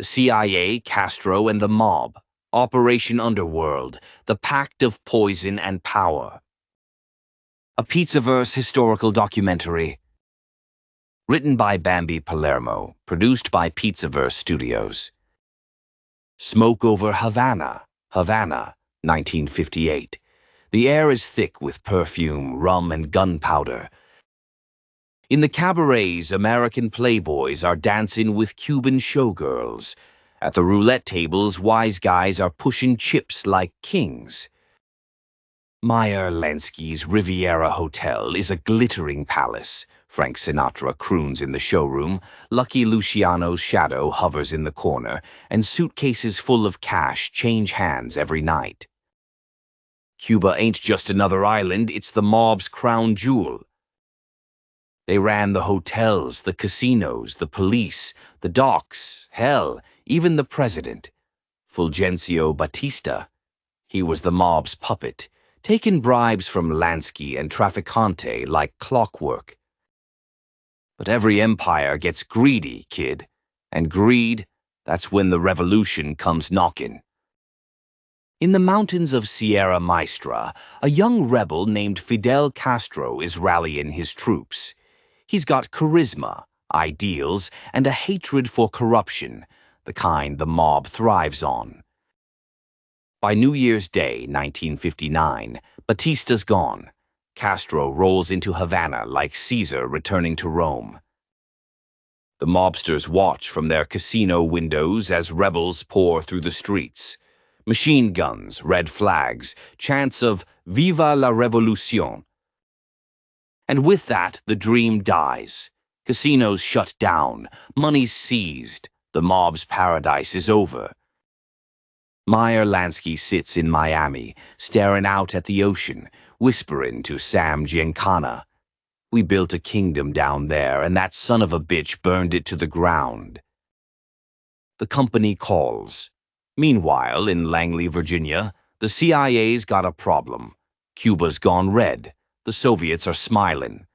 The CIA, Castro, and the mob. Operation Underworld, the Pact of Poison and Power. A Pizzaverse historical documentary. Written by Bambi Palermo, produced by Pizzaverse Studios. Smoke over Havana, Havana, 1958. The air is thick with perfume, rum, and gunpowder. In the cabarets, American playboys are dancing with Cuban showgirls. At the roulette tables, wise guys are pushing chips like kings. Meyer Lansky's Riviera Hotel is a glittering palace. Frank Sinatra croons in the showroom, Lucky Luciano's shadow hovers in the corner, and suitcases full of cash change hands every night. Cuba ain't just another island, it's the mob's crown jewel. They ran the hotels, the casinos, the police, the docks, hell, even the president. Fulgencio Batista. He was the mob's puppet, taking bribes from Lansky and Trafficante like clockwork. But every empire gets greedy, kid. And greed, that's when the revolution comes knocking. In the mountains of Sierra Maestra, a young rebel named Fidel Castro is rallying his troops. He's got charisma, ideals, and a hatred for corruption, the kind the mob thrives on. By New Year's Day, 1959, Batista's gone. Castro rolls into Havana like Caesar returning to Rome. The mobsters watch from their casino windows as rebels pour through the streets. Machine guns, red flags, chants of "Viva la Revolución." And with that, the dream dies. Casinos shut down, money's seized, the mob's paradise is over. Meyer Lansky sits in Miami, staring out at the ocean, whispering to Sam Giancana. We built a kingdom down there, and that son of a bitch burned it to the ground. The company calls. Meanwhile, in Langley, Virginia, the CIA's got a problem. Cuba's gone red. The Soviets are smiling.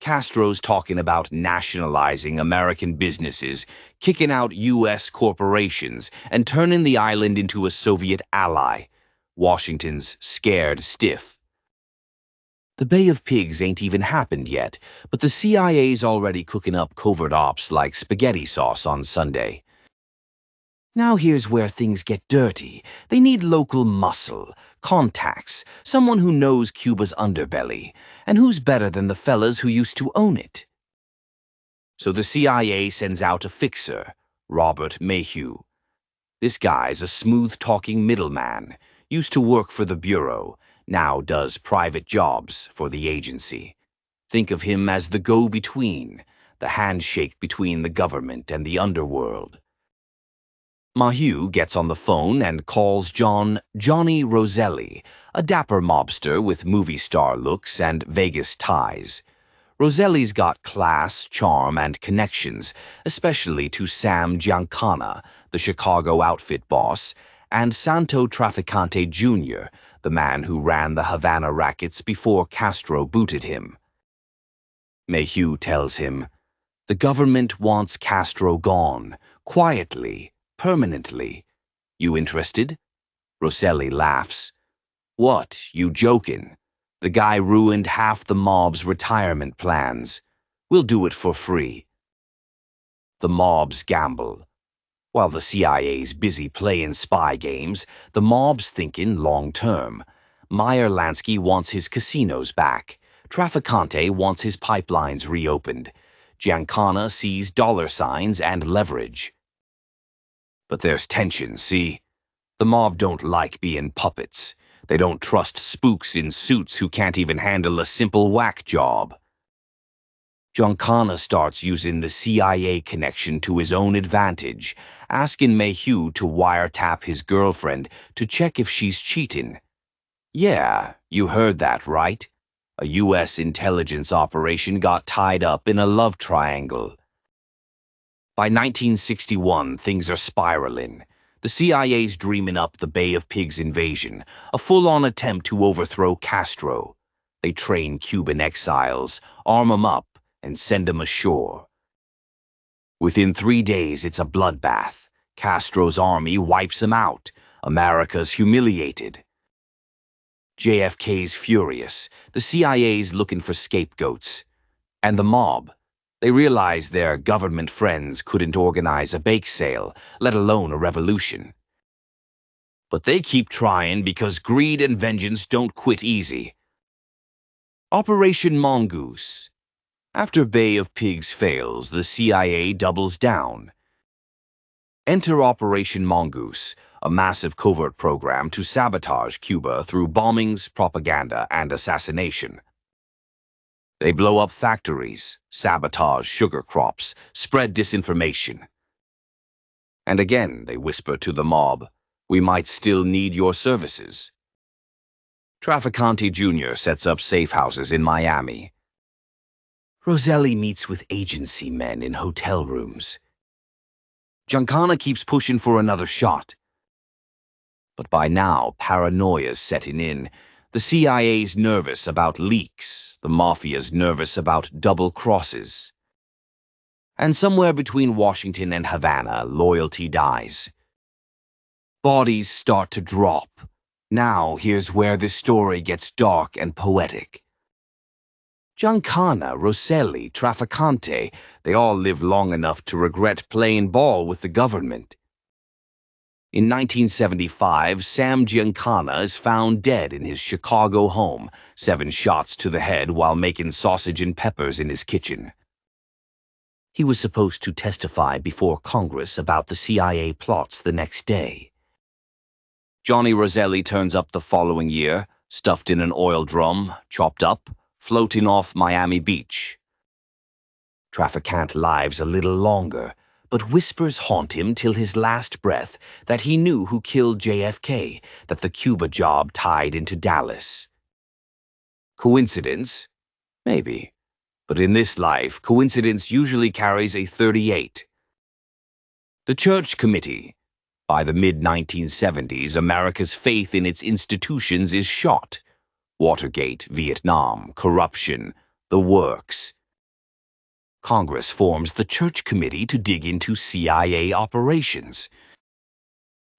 Castro's talking about nationalizing American businesses, kicking out U.S. corporations, and turning the island into a Soviet ally. Washington's scared stiff. The Bay of Pigs ain't even happened yet, but the CIA's already cooking up covert ops like spaghetti sauce on Sunday. Now here's where things get dirty. They need local muscle, contacts, someone who knows Cuba's underbelly, and who's better than the fellas who used to own it. So the CIA sends out a fixer, Robert Mayhew. This guy's a smooth-talking middleman, used to work for the Bureau, now does private jobs for the agency. Think of him as the go-between, the handshake between the government and the underworld. Mayhew gets on the phone and calls Johnny Roselli, a dapper mobster with movie star looks and Vegas ties. Roselli's got class, charm, and connections, especially to Sam Giancana, the Chicago outfit boss, and Santo Trafficante Jr., the man who ran the Havana rackets before Castro booted him. Mayhew tells him, "The government wants Castro gone, quietly, permanently. You interested?" Roselli laughs. "What, you joking? The guy ruined half the mob's retirement plans. We'll do it for free." The mobs gamble. While the CIA's busy playing spy games, the mob's thinking long-term. Meyer Lansky wants his casinos back. Trafficante wants his pipelines reopened. Giancana sees dollar signs and leverage. But there's tension, see? The mob don't like being puppets. They don't trust spooks in suits who can't even handle a simple whack job. Giancana starts using the CIA connection to his own advantage, asking Mayhew to wiretap his girlfriend to check if she's cheating. Yeah, you heard that right. A U.S. intelligence operation got tied up in a love triangle. By 1961, things are spiraling. The CIA's dreaming up the Bay of Pigs invasion, a full-on attempt to overthrow Castro. They train Cuban exiles, arm them up, and send them ashore. Within 3 days, it's a bloodbath. Castro's army wipes them out. America's humiliated. JFK's furious. The CIA's looking for scapegoats. And the mob. They realize their government friends couldn't organize a bake sale, let alone a revolution. But they keep trying because greed and vengeance don't quit easy. Operation Mongoose. After Bay of Pigs fails, the CIA doubles down. Enter Operation Mongoose, a massive covert program to sabotage Cuba through bombings, propaganda, and assassination. They blow up factories, sabotage sugar crops, spread disinformation. And again, they whisper to the mob, "We might still need your services." Trafficante Jr. sets up safe houses in Miami. Roselli meets with agency men in hotel rooms. Giancana keeps pushing for another shot. But by now, paranoia's setting in. The CIA's nervous about leaks. The Mafia's nervous about double crosses. And somewhere between Washington and Havana, loyalty dies. Bodies start to drop. Now, here's where this story gets dark and poetic. Giancana, Roselli, Trafficante, they all live long enough to regret playing ball with the government. In 1975, Sam Giancana is found dead in his Chicago home, 7 shots to the head while making sausage and peppers in his kitchen. He was supposed to testify before Congress about the CIA plots the next day. Johnny Roselli turns up the following year, stuffed in an oil drum, chopped up, floating off Miami Beach. Trafficant lives a little longer, but whispers haunt him till his last breath that he knew who killed JFK, that the Cuba job tied into Dallas. Coincidence? Maybe. But in this life, coincidence usually carries a 38. The Church Committee. By the mid-1970s, America's faith in its institutions is shot. Watergate, Vietnam, corruption, the works. Congress forms the Church Committee to dig into CIA operations.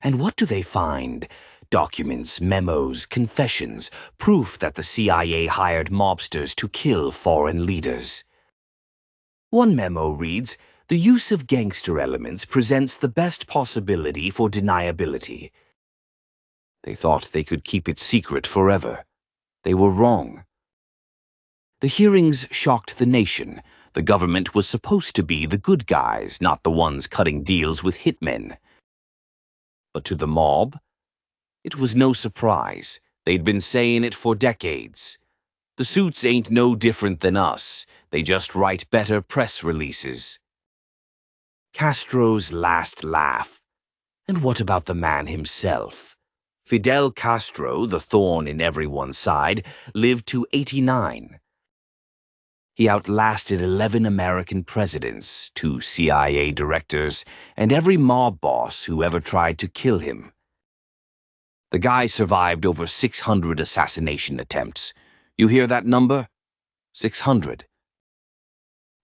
And what do they find? Documents, memos, confessions, proof that the CIA hired mobsters to kill foreign leaders. One memo reads, "The use of gangster elements presents the best possibility for deniability." They thought they could keep it secret forever. They were wrong. The hearings shocked the nation. The government was supposed to be the good guys, not the ones cutting deals with hitmen. But to the mob, it was no surprise. They'd been saying it for decades. The suits ain't no different than us. They just write better press releases. Castro's last laugh. And what about the man himself? Fidel Castro, the thorn in everyone's side, lived to 89. He outlasted 11 American presidents, 2 CIA directors, and every mob boss who ever tried to kill him. The guy survived over 600 assassination attempts. You hear that number? 600.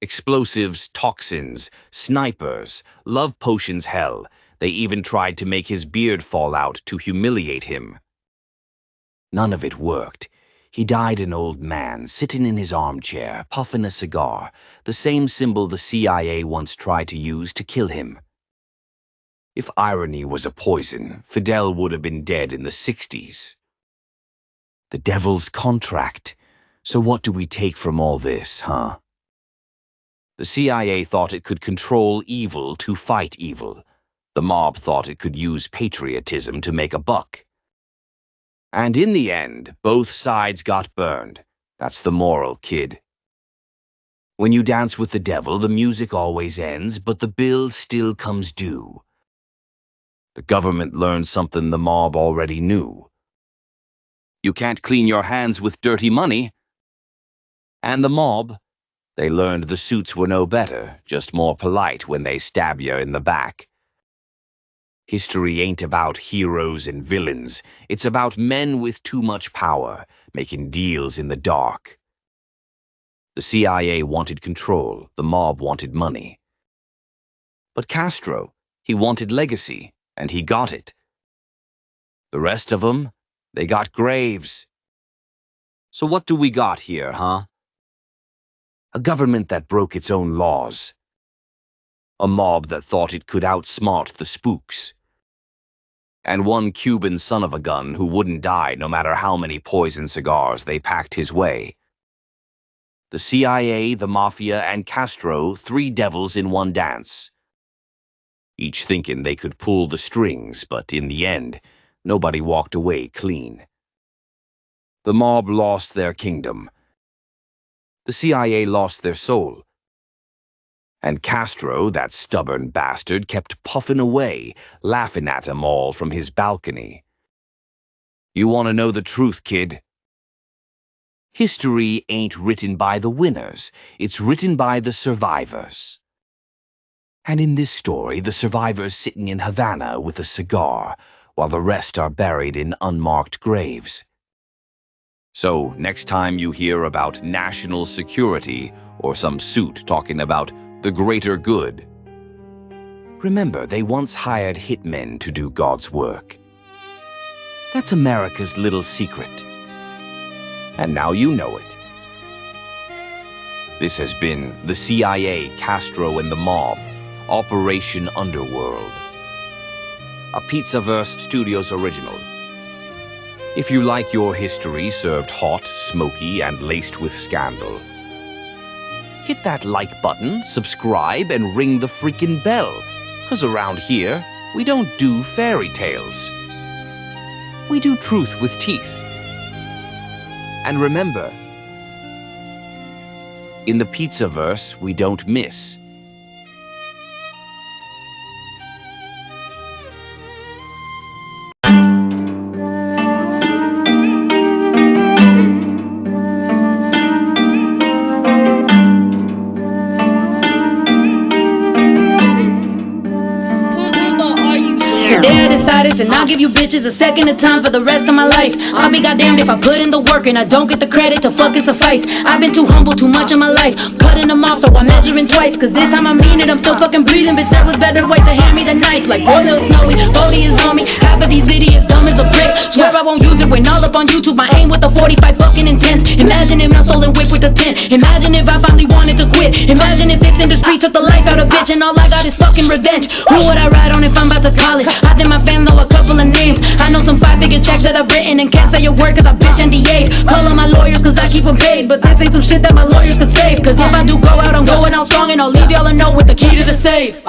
Explosives, toxins, snipers, love potions, hell. They even tried to make his beard fall out to humiliate him. None of it worked. He died an old man, sitting in his armchair, puffing a cigar, the same symbol the CIA once tried to use to kill him. If irony was a poison, Fidel would have been dead in the 60s. The devil's contract. So what do we take from all this, huh? The CIA thought it could control evil to fight evil. The mob thought it could use patriotism to make a buck. And in the end, both sides got burned. That's the moral, kid. When you dance with the devil, the music always ends, but the bill still comes due. The government learned something the mob already knew. You can't clean your hands with dirty money. And the mob, they learned the suits were no better, just more polite when they stab you in the back. History ain't about heroes and villains. It's about men with too much power, making deals in the dark. The CIA wanted control. The mob wanted money. But Castro, he wanted legacy, and he got it. The rest of them, they got graves. So what do we got here, huh? A government that broke its own laws. A mob that thought it could outsmart the spooks. And one Cuban son of a gun who wouldn't die no matter how many poison cigars they packed his way. The CIA, the Mafia, and Castro, three devils in one dance. Each thinking they could pull the strings, but in the end, nobody walked away clean. The mob lost their kingdom. The CIA lost their soul. And Castro, that stubborn bastard, kept puffing away, laughing at 'em all from his balcony. You want to know the truth, kid? History ain't written by the winners, it's written by the survivors. And in this story, the survivor's sitting in Havana with a cigar, while the rest are buried in unmarked graves. So, next time you hear about national security or some suit talking about the greater good, remember they once hired hitmen to do God's work. That's America's little secret. And now you know it. This has been the CIA, Castro, and the Mob, Operation Underworld. A Pizzaverse Studios original. If you like your history served hot, smoky, and laced with scandal, hit that like button, subscribe, and ring the freaking bell. 'Cause around here, we don't do fairy tales. We do truth with teeth. And remember, in the Pizzaverse, we don't miss. Today I decided to not give you bitches a second of time for the rest of my life. I'll be goddamned if I put in the work and I don't get the credit to fucking suffice. I've been too humble too much in my life, cutting them off so I'm measuring twice. 'Cause this time I mean it, I'm still fucking bleeding. Bitch, there was better way to hand me the knife. Like poor little Snowy, Bodie is on me. Half of these idiots dumb as a brick. Swear I won't use it when all up on YouTube. My aim with the 45 fucking intense. Imagine if my soul and whip with the 10. Imagine if I finally wanted to quit. Imagine if this industry took the life out of bitch and all I got is fucking revenge. Who would I ride on if I'm about to call it? I think my fans know a couple of names. I know some 5-figure checks that I've written and can't say a word 'cause I bitch NDA'd. Call on my lawyers 'cause I keep them paid, but this ain't some shit that my lawyers could save. 'Cause if I do go out, I'm going out strong, and I'll leave y'all a note with the key to the safe.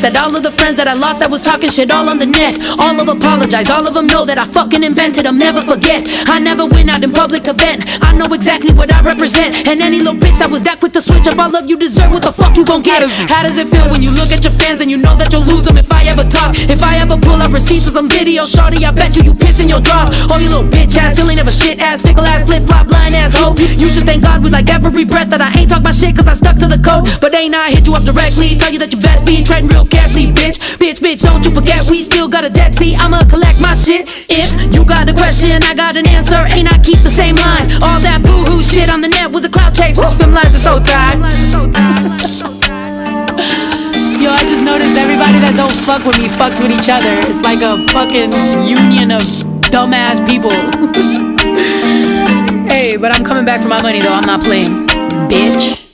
That all of the friends that I lost that was talking shit all on the net, all of apologize, all of them know that I fucking invented, I'll never forget. I never went out in public to vent, I know exactly what I represent. And any little bitch that was that quick to switch up, all of you deserve what the fuck you gon' get. How does it feel when you look at your fans and you know that you'll lose them if I ever talk? If I ever pull up receipts or some video, shorty, I bet you piss in your drawers. Oh, you little bitch ass, silly never shit ass, fickle ass, flip flop, blind ass hoe. You should thank God with like every breath that I ain't talk my shit 'cause I stuck to the code. But ain't I hit you up directly, tell you that you best be treading real carefully, bitch. Bitch, don't you forget we still got a debt. See, I'ma collect my shit. If you got a question, I got an answer. Ain't I keep the same line? All that boo-hoo shit on the net was a clout chase. Them lies are so tired. Yo, I just noticed everybody that don't fuck with me fucks with each other. It's like a fucking union of dumbass people. Hey, but I'm coming back for my money though, I'm not playing, bitch.